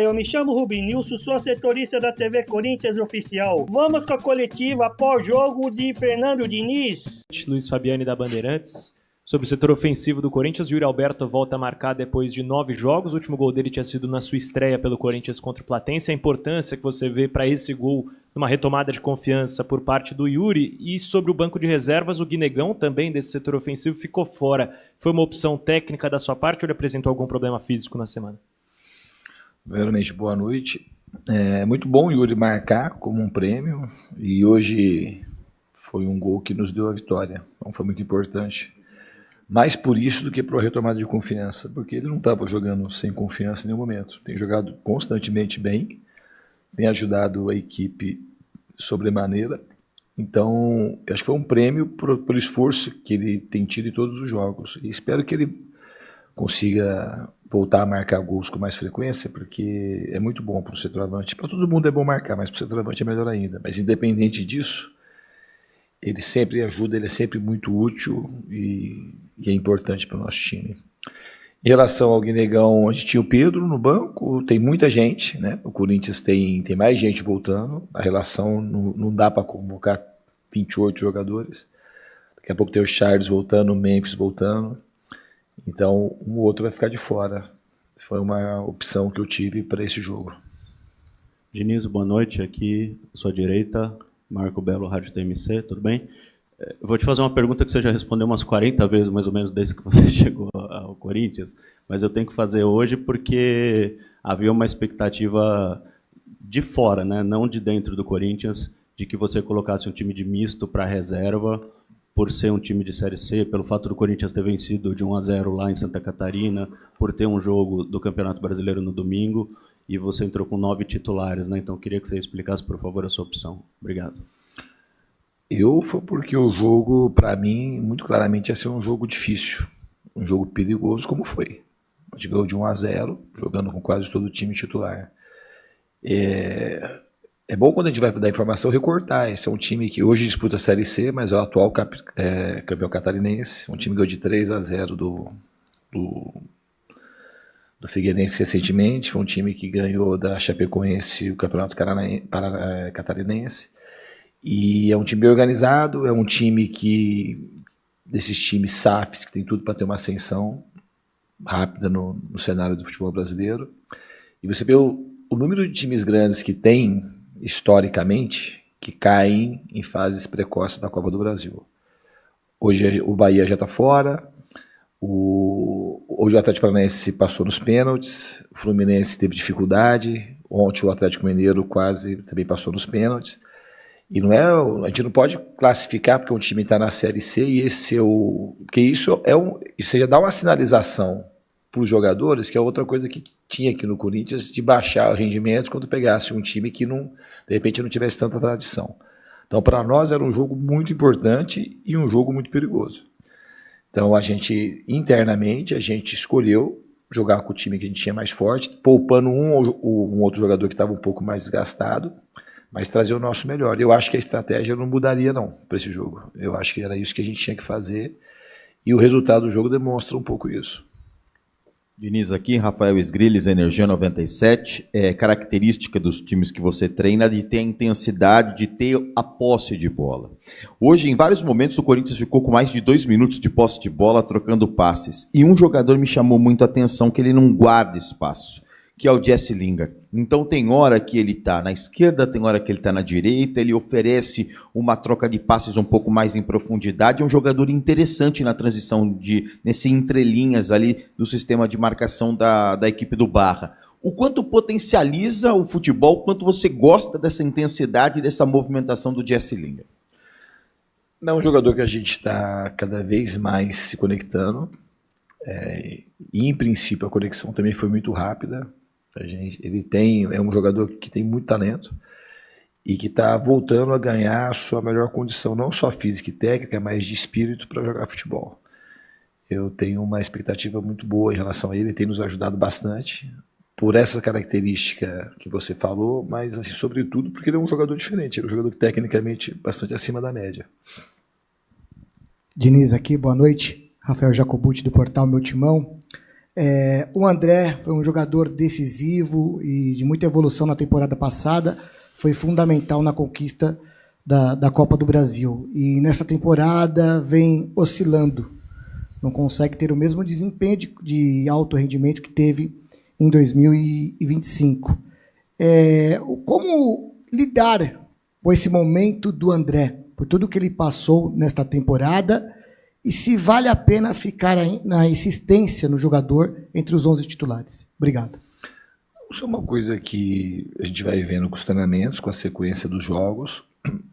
eu me chamo Rubinilson, sou setorista da TV Corinthians Oficial. Vamos com a coletiva pós-jogo de Fernando Diniz. Luiz Fabiani da Bandeirantes. Sobre o setor ofensivo do Corinthians, Yuri Alberto volta a marcar depois de 9 jogos. O último gol dele tinha sido na sua estreia pelo Corinthians contra o Platense. A importância que você vê para esse gol, numa retomada de confiança por parte do Yuri. E sobre o banco de reservas, o Guinegão, também desse setor ofensivo, ficou fora. Foi uma opção técnica da sua parte ou ele apresentou algum problema físico na semana? Primeiramente, boa noite. É muito bom o Yuri marcar como um prêmio. E hoje foi um gol que nos deu a vitória. Então foi muito importante. Mais por isso do que por retomada de confiança, porque ele não estava jogando sem confiança em nenhum momento. Tem jogado constantemente bem, tem ajudado a equipe sobremaneira. Então, eu acho que foi um prêmio pelo esforço que ele tem tido em todos os jogos. E espero que ele consiga voltar a marcar gols com mais frequência, porque é muito bom para o centroavante. Para todo mundo é bom marcar, mas para o centroavante é melhor ainda. Mas independente disso, ele sempre ajuda, ele é sempre muito útil e é importante para o nosso time. Em relação ao Guinegão, a gente tinha o Pedro no banco, tem muita gente, né? O Corinthians tem mais gente voltando, a relação não dá para convocar 28 jogadores. Daqui a pouco tem o Charles voltando, o Memphis voltando, então um ou outro vai ficar de fora. Foi uma opção que eu tive para esse jogo. Diniz, boa noite, aqui à sua direita, Marco Belo, Rádio TMC, tudo bem? Eu vou te fazer uma pergunta que você já respondeu umas 40 vezes, mais ou menos, desde que você chegou ao Corinthians, mas eu tenho que fazer hoje porque havia uma expectativa de fora, né? Não de dentro do Corinthians, de que você colocasse um time de misto para reserva, por ser um time de Série C, pelo fato do Corinthians ter vencido de 1-0 lá em Santa Catarina, por ter um jogo do Campeonato Brasileiro no domingo, e você entrou com 9 titulares, né? Então, eu queria que você explicasse, por favor, a sua opção. Obrigado. Foi porque o jogo, para mim, muito claramente ia ser um jogo difícil, um jogo perigoso, como foi. A gente ganhou de 1-0, jogando com quase todo o time titular. É bom quando a gente vai dar informação recortar. Esse é um time que hoje disputa a Série C, mas é o atual campeão catarinense. Um time que ganhou de 3-0 do Figueirense recentemente. Foi um time que ganhou da Chapecoense o campeonato catarinense. E é um time bem organizado, é um time desses times SAFs, que tem tudo para ter uma ascensão rápida no cenário do futebol brasileiro. E você vê o número de times grandes que tem, historicamente, que caem em fases precoces da Copa do Brasil. Hoje o Bahia já está fora, hoje o Atlético Paranaense passou nos pênaltis, o Fluminense teve dificuldade, ontem o Atlético Mineiro quase também passou nos pênaltis. E a gente não pode classificar porque um time está na Série C e esse porque isso já dá uma sinalização para os jogadores, que é outra coisa que tinha aqui no Corinthians, de baixar o rendimento quando pegasse um time que de repente não tivesse tanta tradição. Então, para nós era um jogo muito importante e um jogo muito perigoso. Então, internamente, a gente escolheu jogar com o time que a gente tinha mais forte, poupando um outro jogador que estava um pouco mais desgastado, mas trazer o nosso melhor. Eu acho que a estratégia não mudaria não para esse jogo. Eu acho que era isso que a gente tinha que fazer e o resultado do jogo demonstra um pouco isso. Diniz aqui, Rafael Esgrilles, Energia 97. Característica dos times que você treina de ter a intensidade, de ter a posse de bola. Hoje, em vários momentos, o Corinthians ficou com mais de 2 minutos de posse de bola, trocando passes. E um jogador me chamou muito a atenção, que ele não guarda espaço, que é o Jesse Lingard. Então tem hora que ele está na esquerda, tem hora que ele está na direita, ele oferece uma troca de passes um pouco mais em profundidade, é um jogador interessante na transição, nesse entrelinhas ali do sistema de marcação da equipe do Barra. O quanto potencializa o futebol, o quanto você gosta dessa intensidade e dessa movimentação do Jesse Lingard? É um jogador que a gente está cada vez mais se conectando, e em princípio a conexão também foi muito rápida. É um jogador que tem muito talento e que está voltando a ganhar a sua melhor condição, não só física e técnica, mas de espírito para jogar futebol. Eu tenho uma expectativa muito boa em relação a ele tem nos ajudado bastante por essa característica que você falou, mas assim, sobretudo porque ele é um jogador diferente, ele é um jogador tecnicamente bastante acima da média. Diniz aqui, boa noite. Rafael Jacobucci do portal Meu Timão. O André foi um jogador decisivo e de muita evolução na temporada passada, foi fundamental na conquista da Copa do Brasil. E nessa temporada vem oscilando, não consegue ter o mesmo desempenho de alto rendimento que teve em 2025. Como lidar com esse momento do André, por tudo que ele passou nesta temporada, e se vale a pena ficar na insistência no jogador entre os 11 titulares? Obrigado. Isso é uma coisa que a gente vai vendo com os treinamentos, com a sequência dos jogos,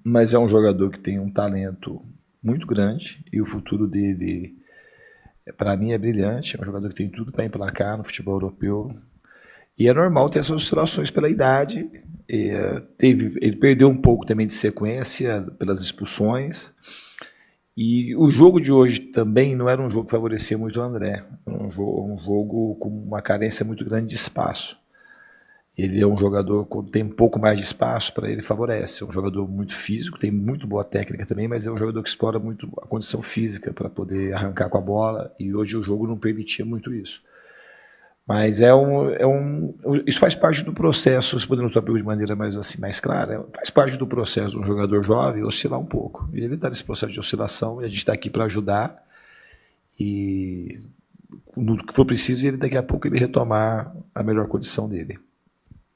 mas é um jogador que tem um talento muito grande e o futuro dele, para mim, é brilhante. É um jogador que tem tudo para emplacar no futebol europeu. E é normal ter essas oscilações pela idade. Ele perdeu um pouco também de sequência pelas expulsões. E o jogo de hoje também não era um jogo que favorecia muito o André. Era um jogo com uma carência muito grande de espaço. Ele é um jogador, quando tem um pouco mais de espaço, para ele favorece. É um jogador muito físico, tem muito boa técnica também, mas é um jogador que explora muito a condição física para poder arrancar com a bola, e hoje o jogo não permitia muito isso. Mas isso faz parte do processo, se podemos falar de maneira mais clara, faz parte do processo de um jogador jovem oscilar um pouco. E ele está nesse processo de oscilação, e a gente está aqui para ajudar, e no que for preciso, ele daqui a pouco ele retomar a melhor condição dele.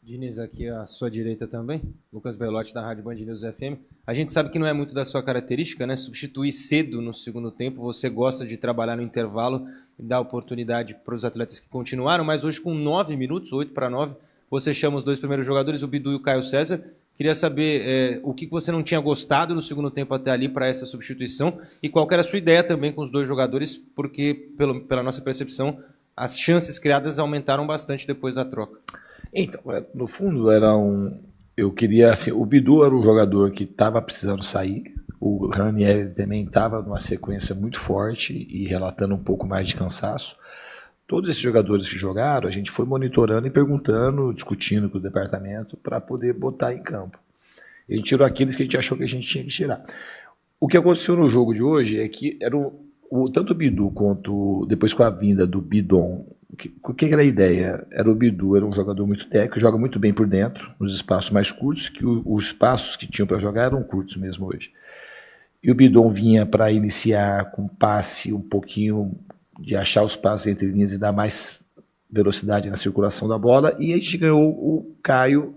Diniz, aqui à sua direita também, Lucas Belotti, da Rádio Band News FM. A gente sabe que não é muito da sua característica, né? Substituir cedo no segundo tempo, você gosta de trabalhar no intervalo e dar oportunidade para os atletas que continuaram, mas hoje com 9 minutos, 8-9, você chama os dois primeiros jogadores, o Bidu e o Caio César. Queria saber o que você não tinha gostado no segundo tempo até ali para essa substituição e qual era a sua ideia também com os dois jogadores, porque, pela nossa percepção, as chances criadas aumentaram bastante depois da troca. Então, no fundo, eu queria, assim, o Bidu era um jogador que estava precisando sair, o Ranieri também estava numa sequência muito forte e relatando um pouco mais de cansaço. Todos esses jogadores que jogaram, a gente foi monitorando e perguntando, discutindo com o departamento para poder botar em campo. A gente tirou aqueles que a gente achou que a gente tinha que tirar. O que aconteceu no jogo de hoje é que tanto o Bidu quanto, depois com a vinda do Bidon, o que era a ideia? O Bidu era um jogador muito técnico, joga muito bem por dentro, nos espaços mais curtos, que os espaços que tinham para jogar eram curtos mesmo hoje. E o Bidon vinha para iniciar com passe um pouquinho, de achar os passes entre linhas e dar mais velocidade na circulação da bola, e a gente ganhou o Caio,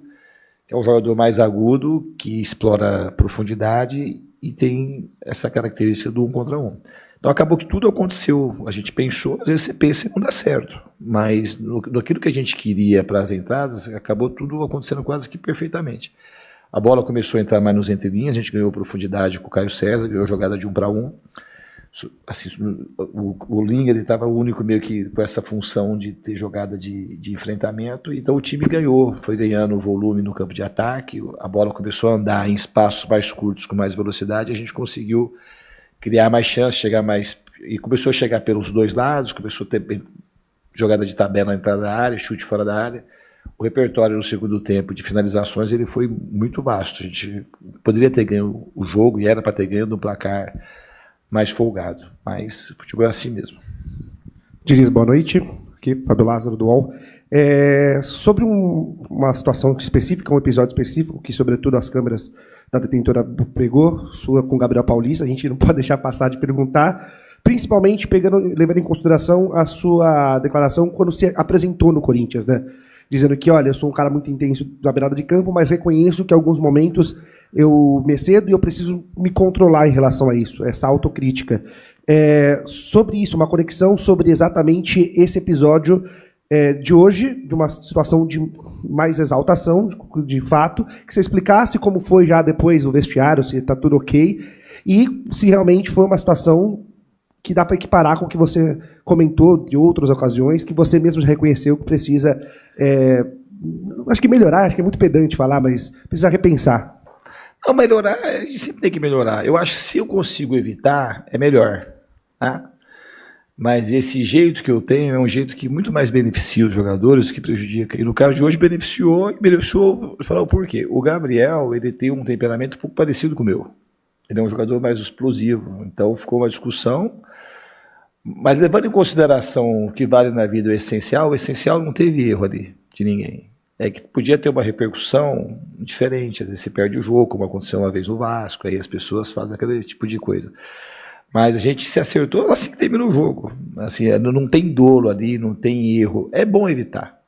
que é um jogador mais agudo, que explora profundidade e tem essa característica do 1 contra 1. Então acabou que tudo aconteceu, a gente pensou, às vezes você pensa e não dá certo, mas naquilo que a gente queria para as entradas, acabou tudo acontecendo quase que perfeitamente. A bola começou a entrar mais nos entrelinhas, a gente ganhou profundidade com o Caio César, ganhou jogada de 1 para 1. Assim, o Linha estava o único meio que com essa função de ter jogada de enfrentamento, então o time ganhou, foi ganhando volume no campo de ataque, a bola começou a andar em espaços mais curtos com mais velocidade, a gente conseguiu criar mais chances, chegar mais, e começou a chegar pelos dois lados, começou a ter jogada de tabela na entrada da área, chute fora da área. O repertório no segundo tempo de finalizações ele foi muito vasto, a gente poderia ter ganho o jogo, e era para ter ganho no placar mais folgado, mas o futebol é assim mesmo. Diniz, boa noite, aqui Fábio Lázaro do UOL. Sobre uma situação específica, um episódio específico, que sobretudo as câmeras da detentora pegou, sua com Gabriel Paulista, a gente não pode deixar passar de perguntar, principalmente levando em consideração a sua declaração quando se apresentou no Corinthians, né? Dizendo que, olha, eu sou um cara muito intenso na beirada de campo, mas reconheço que em alguns momentos eu me excedo e eu preciso me controlar em relação a isso, essa autocrítica. Sobre isso, uma conexão sobre exatamente esse episódio de hoje, de uma situação de mais exaltação, de fato, que você explicasse como foi já depois o vestiário, se está tudo ok, e se realmente foi uma situação que dá para equiparar com o que você comentou de outras ocasiões, que você mesmo já reconheceu que precisa, acho que melhorar, acho que é muito pedante falar, mas precisa repensar. Não, melhorar, a gente sempre tem que melhorar. Eu acho que se eu consigo evitar, é melhor, tá? Mas esse jeito que eu tenho é um jeito que muito mais beneficia os jogadores que prejudica. E no caso de hoje beneficiou, vou falar o porquê. O Gabriel, ele tem um temperamento um pouco parecido com o meu. Ele é um jogador mais explosivo, então ficou uma discussão, Mas levando em consideração o que vale na vida o essencial não teve erro ali de ninguém. É que podia ter uma repercussão diferente, às vezes você perde o jogo, como aconteceu uma vez no Vasco, aí as pessoas fazem aquele tipo de coisa. Mas a gente se acertou assim que terminou o jogo. Assim, não tem dolo ali, não tem erro. É bom evitar.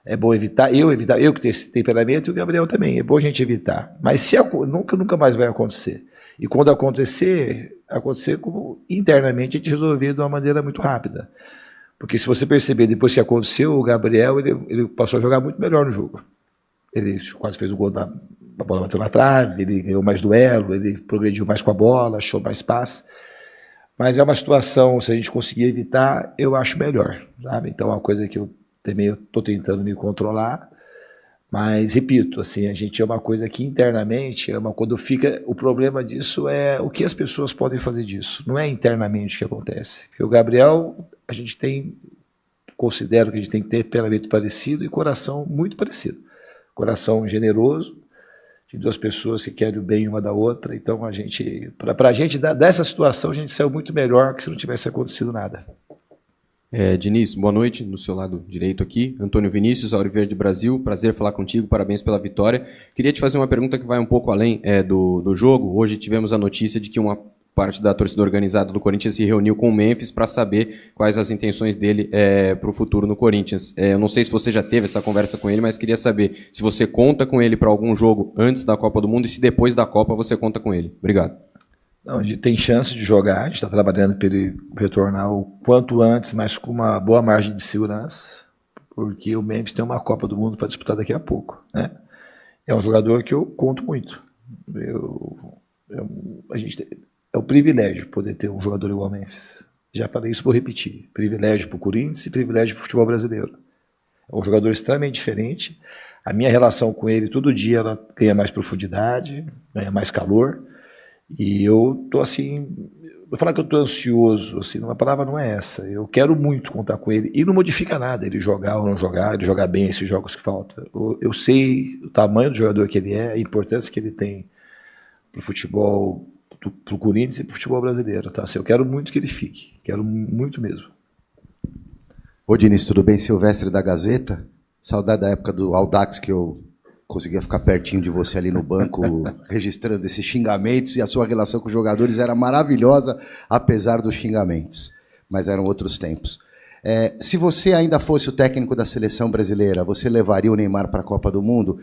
É bom evitar, eu que tenho esse temperamento e o Gabriel também. É bom a gente evitar. Mas se nunca mais vai acontecer. E quando acontecer como internamente a gente resolver de uma maneira muito rápida. Porque se você perceber, depois que aconteceu, o Gabriel ele passou a jogar muito melhor no jogo. Ele quase fez o gol, a bola bateu na trave, ele ganhou mais duelo, ele progrediu mais com a bola, achou mais passe. Mas é uma situação, se a gente conseguir evitar, eu acho melhor. Sabe? Então é uma coisa que eu também estou tentando me controlar. Mas, repito, assim, a gente é uma coisa que internamente, quando fica, o problema disso é o que as pessoas podem fazer disso. Não é internamente que acontece. Porque o Gabriel, considero que a gente tem que ter temperamento parecido e coração muito parecido. Coração generoso, de duas pessoas que querem o bem uma da outra. Então, para a gente, dessa situação, a gente saiu muito melhor que se não tivesse acontecido nada. Diniz, boa noite, no seu lado direito aqui. Antônio Vinícius, Auriverde Brasil, prazer falar contigo, parabéns pela vitória. Queria te fazer uma pergunta que vai um pouco além do jogo. Hoje tivemos a notícia de que uma parte da torcida organizada do Corinthians se reuniu com o Memphis para saber quais as intenções dele para o futuro no Corinthians. Eu não sei se você já teve essa conversa com ele, mas queria saber se você conta com ele para algum jogo antes da Copa do Mundo e se depois da Copa você conta com ele. Obrigado. Não, a gente tem chance de jogar, a gente está trabalhando para ele retornar o quanto antes, mas com uma boa margem de segurança, porque o Memphis tem uma Copa do Mundo para disputar daqui a pouco. Né? É um jogador que eu conto muito. É um privilégio poder ter um jogador igual ao Memphis. Já falei isso, vou repetir. Privilégio para o Corinthians e privilégio para o futebol brasileiro. É um jogador extremamente diferente. A minha relação com ele, todo dia, ela ganha mais profundidade, ganha mais calor. E eu tô assim, vou falar que eu tô ansioso, assim, uma palavra não é essa. Eu quero muito contar com ele. E não modifica nada ele jogar ou não jogar, ele jogar bem esses jogos que faltam. Eu sei o tamanho do jogador que ele é, a importância que ele tem pro futebol, pro Corinthians e pro futebol brasileiro. Tá? Assim, eu quero muito que ele fique, quero muito mesmo. Ô Diniz, tudo bem? Silvestre da Gazeta. Saudade da época do Audax que eu conseguia ficar pertinho de você ali no banco, registrando esses xingamentos, e a sua relação com os jogadores era maravilhosa, apesar dos xingamentos. Mas eram outros tempos. Se você ainda fosse o técnico da seleção brasileira, você levaria o Neymar para a Copa do Mundo?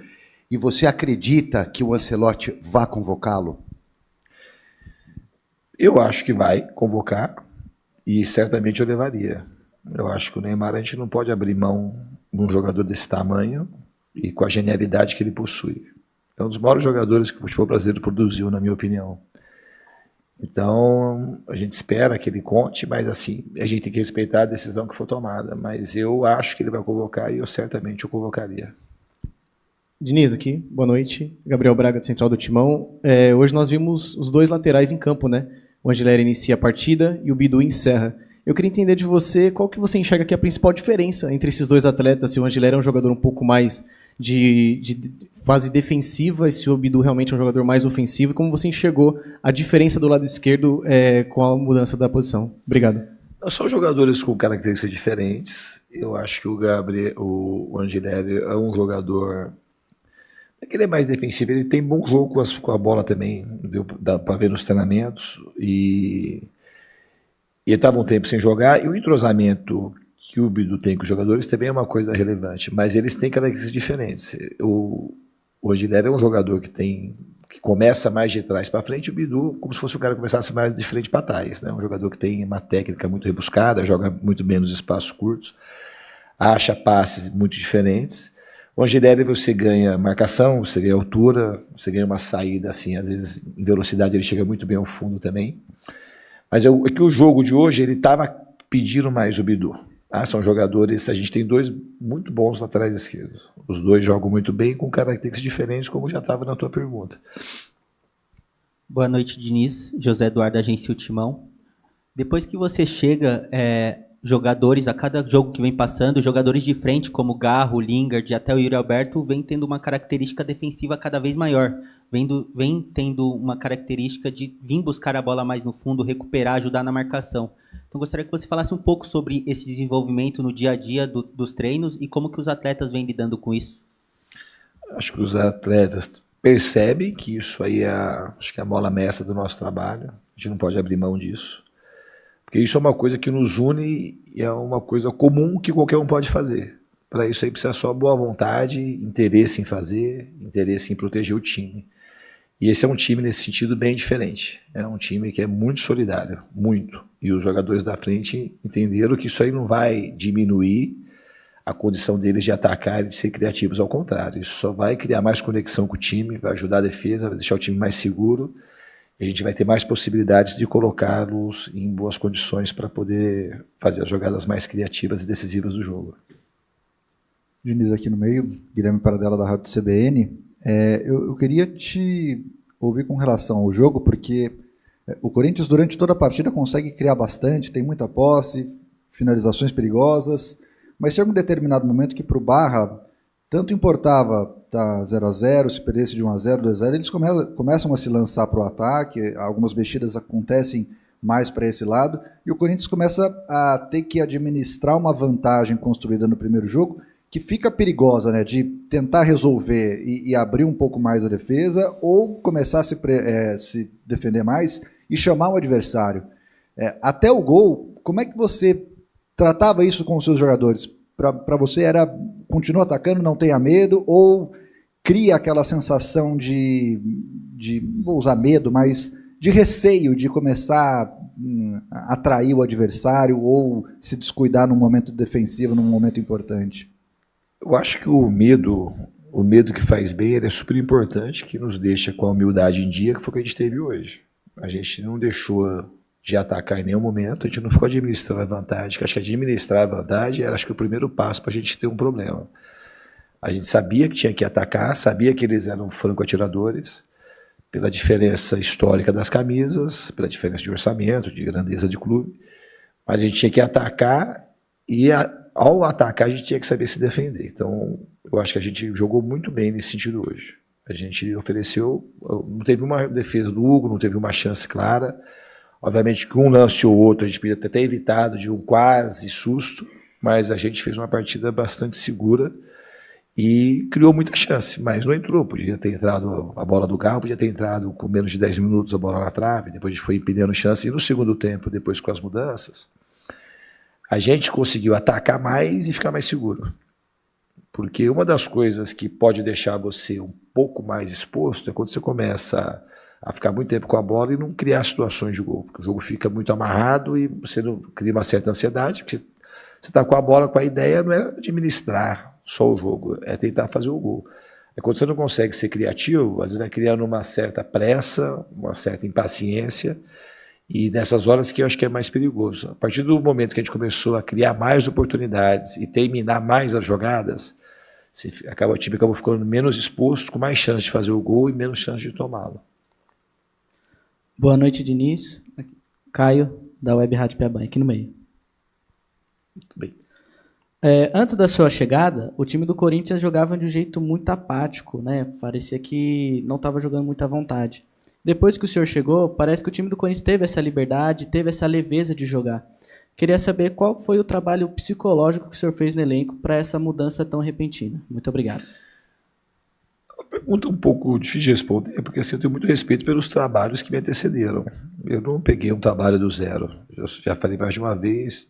E você acredita que o Ancelotti vá convocá-lo? Eu acho que vai convocar, e certamente eu levaria. Eu acho que o Neymar, a gente não pode abrir mão de um jogador desse tamanho, e com a genialidade que ele possui. É um dos maiores jogadores que o futebol brasileiro produziu, na minha opinião. Então, a gente espera que ele conte, mas assim, a gente tem que respeitar a decisão que for tomada. Mas eu acho que ele vai convocar e eu certamente o convocaria. Diniz aqui, boa noite. Gabriel Braga, de Central do Timão. Hoje nós vimos os dois laterais em campo, né? O Angelera inicia a partida e o Bidu encerra. Eu queria entender de você qual que você enxerga que é a principal diferença entre esses dois atletas, se o Angelera é um jogador um pouco mais de fase defensiva e se o Bidu realmente é um jogador mais ofensivo, e como você enxergou a diferença do lado esquerdo com a mudança da posição. Obrigado. São jogadores com características diferentes. Eu acho que o Angelera é um jogador que ele é mais defensivo, ele tem bom jogo com a bola também, dá para ver nos treinamentos, e ele estava um tempo sem jogar, e o entrosamento que o Bidu tem com os jogadores também é uma coisa relevante, mas eles têm características diferentes. O Angelera é um jogador que começa mais de trás para frente, o Bidu como se fosse o cara que começasse mais de frente para trás, né? Um jogador que tem uma técnica muito rebuscada, joga muito bem nos espaços curtos, acha passes muito diferentes. O Angelera você ganha marcação, você ganha altura, você ganha uma saída assim, às vezes em velocidade ele chega muito bem ao fundo também. Mas é que o jogo de hoje ele estava pedindo mais o Bidu. São jogadores, a gente tem dois muito bons laterais esquerdos. Os dois jogam muito bem com características diferentes, como já estava na tua pergunta. Boa noite, Diniz. José Eduardo, Agência Timão. Depois que você chega, jogadores, a cada jogo que vem passando, jogadores de frente, como Garro, Lingard e até o Yuri Alberto, vem tendo uma característica defensiva cada vez maior. Vem tendo uma característica de vir buscar a bola mais no fundo, recuperar, ajudar na marcação. Então, Então, gostaria que você falasse um pouco sobre esse desenvolvimento no dia a dia dos treinos e como que os atletas vêm lidando com isso. Acho que os atletas percebem que isso aí acho que é a mola mestra do nosso trabalho. A gente não pode abrir mão disso. Porque isso é uma coisa que nos une e é uma coisa comum que qualquer um pode fazer. Para isso aí precisa só boa vontade, interesse em fazer, interesse em proteger o time. E esse é um time nesse sentido bem diferente. É um time que é muito solidário, muito. E os jogadores da frente entenderam que isso aí não vai diminuir a condição deles de atacar e de ser criativos. Ao contrário, isso só vai criar mais conexão com o time, vai ajudar a defesa, vai deixar o time mais seguro. E a gente vai ter mais possibilidades de colocá-los em boas condições para poder fazer as jogadas mais criativas e decisivas do jogo. Diniz aqui no meio, Guilherme Paradela da Rádio CBN. Eu queria te ouvir com relação ao jogo, porque o Corinthians durante toda a partida consegue criar bastante, tem muita posse, finalizações perigosas, mas chega um determinado momento que para o Barra tanto importava estar 0-0, se perdesse de 1-0, 2-0, eles começam a se lançar para o ataque, algumas mexidas acontecem mais para esse lado, e o Corinthians começa a ter que administrar uma vantagem construída no primeiro jogo, que fica perigosa, né, de tentar resolver e abrir um pouco mais a defesa, ou começar a se defender mais e chamar o adversário. Até o gol, como é que você tratava isso com os seus jogadores? Para você era, continua atacando, não tenha medo, ou cria aquela sensação de não vou usar medo, mas de receio de começar a atrair o adversário ou se descuidar num momento defensivo, num momento importante? Eu acho que o medo que faz bem, ele é super importante, que nos deixa com a humildade em dia, que foi o que a gente teve hoje. A gente não deixou de atacar em nenhum momento, a gente não ficou administrando a vantagem, que acho que administrar a vantagem era, acho que, o primeiro passo para a gente ter um problema. A gente sabia que tinha que atacar, sabia que eles eram franco-atiradores, pela diferença histórica das camisas, pela diferença de orçamento, de grandeza de clube, mas a gente tinha que atacar e ao atacar a gente tinha que saber se defender. Então eu acho que a gente jogou muito bem nesse sentido hoje. A gente ofereceu, não teve uma defesa do Hugo, não teve uma chance clara. Obviamente que um lance ou outro a gente podia ter evitado de um quase susto, mas a gente fez uma partida bastante segura e criou muita chance, mas não entrou. Podia ter entrado a bola do Garro, podia ter entrado com menos de 10 minutos a bola na trave, depois a gente foi empilhando chance, e no segundo tempo, depois com as mudanças, a gente conseguiu atacar mais e ficar mais seguro. Porque uma das coisas que pode deixar você um pouco mais exposto é quando você começa a ficar muito tempo com a bola e não criar situações de gol. Porque o jogo fica muito amarrado e você não cria uma certa ansiedade, porque você está com a bola, com a ideia não é administrar só o jogo, é tentar fazer o gol. É quando você não consegue ser criativo, às vezes vai criando uma certa pressa, uma certa impaciência, e nessas horas que eu acho que é mais perigoso. A partir do momento que a gente começou a criar mais oportunidades e terminar mais as jogadas, o time acabou ficando menos exposto, com mais chance de fazer o gol e menos chance de tomá-lo. Boa noite, Diniz. Caio, da Web Rádio Piabã, aqui no meio. Muito bem. Antes da sua chegada, o time do Corinthians jogava de um jeito muito apático, né? Parecia que não estava jogando muita vontade. Depois que o senhor chegou, parece que o time do Corinthians teve essa liberdade, teve essa leveza de jogar. Queria saber qual foi o trabalho psicológico que o senhor fez no elenco para essa mudança tão repentina. Muito obrigado. Uma pergunta um pouco difícil de responder, porque assim, eu tenho muito respeito pelos trabalhos que me antecederam. Eu não peguei um trabalho do zero. Eu já falei mais de uma vez,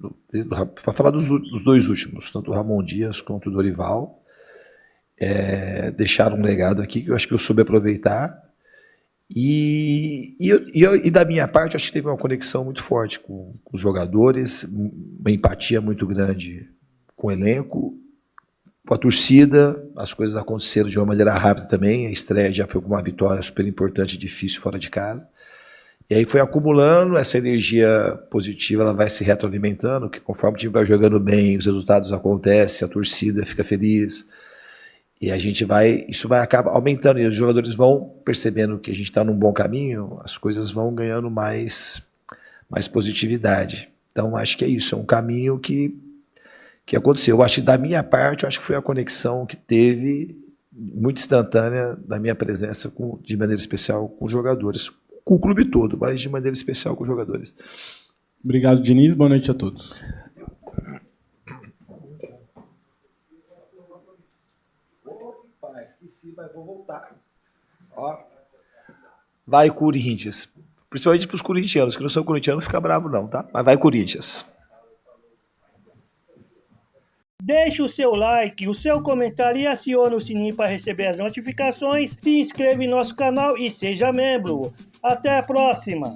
para falar dos dois últimos, tanto o Ramon Dias quanto o Dorival, deixaram um legado aqui que eu acho que eu soube aproveitar. E da minha parte, eu acho que teve uma conexão muito forte com os jogadores, uma empatia muito grande com o elenco, com a torcida. As coisas aconteceram de uma maneira rápida também. A estreia já foi com uma vitória super importante e difícil fora de casa. E aí foi acumulando, essa energia positiva, ela vai se retroalimentando, que conforme o time vai jogando bem, os resultados acontecem, a torcida fica feliz. E isso vai acabar aumentando, e os jogadores vão percebendo que a gente está num bom caminho, as coisas vão ganhando mais positividade. Então acho que é isso, é um caminho que aconteceu. Eu acho que da minha parte, eu acho que foi a conexão que teve, muito instantânea, da minha presença de maneira especial com os jogadores, com o clube todo, mas de maneira especial com os jogadores. Obrigado, Diniz. Boa noite a todos. Opa, esqueci, mas vou voltar. Ó. Vai, Corinthians. Principalmente para os corintianos, que não são corintianos, não fica bravo não, tá? Mas vai, Corinthians. Deixe o seu like, o seu comentário e acione o sininho para receber as notificações. Se inscreva em nosso canal e seja membro. Até a próxima!